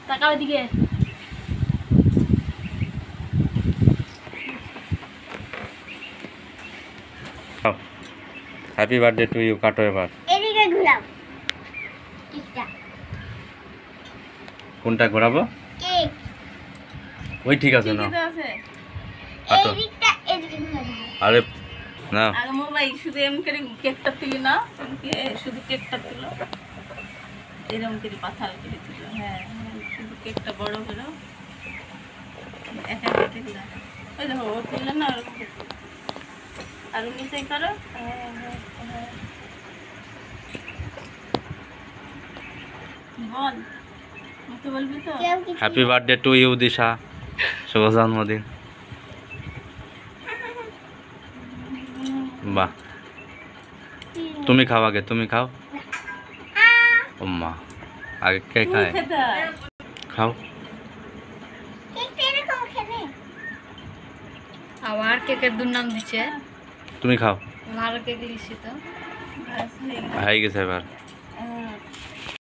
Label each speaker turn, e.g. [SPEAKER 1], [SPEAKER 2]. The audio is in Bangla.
[SPEAKER 1] তাকাও এদিকে।
[SPEAKER 2] Happy birthday to you. কাটো এবার।
[SPEAKER 3] এদিকে ঘুরাও কেকটা।
[SPEAKER 2] কোনটা ঘোরাবো?
[SPEAKER 3] কেক
[SPEAKER 2] ওই ঠিক আছে না। কাটো।
[SPEAKER 3] এদিকটা এদিকে ঘুরাও।
[SPEAKER 2] আরে না,
[SPEAKER 1] আগে মোবাইল শুধু এম করে কেকটা তুলি না, শুধু কেকটা তুলো, এরকম করে পাথাল করে তুলো। হ্যাঁ শুধু কেকটা বড় করো, একা একা তুলো। ওই দেখো ও তুললো না, ওরকম করে তুলো। আর নিচে করো। বল, মুখে বলবি তো?
[SPEAKER 3] কেউ কিছু
[SPEAKER 2] হ্যাপি বার্থডে টু ইউ দিশা, শুভ জন্মদিন। বাহ, তুমি খাও আগে, তুমি খাও। ও মা, আগে কে খায়?
[SPEAKER 1] খেতে হয়।
[SPEAKER 2] খাও।
[SPEAKER 3] কেকটা এরকম খেলে
[SPEAKER 4] আবার কেকের দুর্নাম দিচ্ছে।
[SPEAKER 2] তুমি খাও।
[SPEAKER 4] ভালো কেক দিচ্ছি তো।
[SPEAKER 1] ব্যাস হয়ে গেল।
[SPEAKER 2] হয়ে গেছে এবার।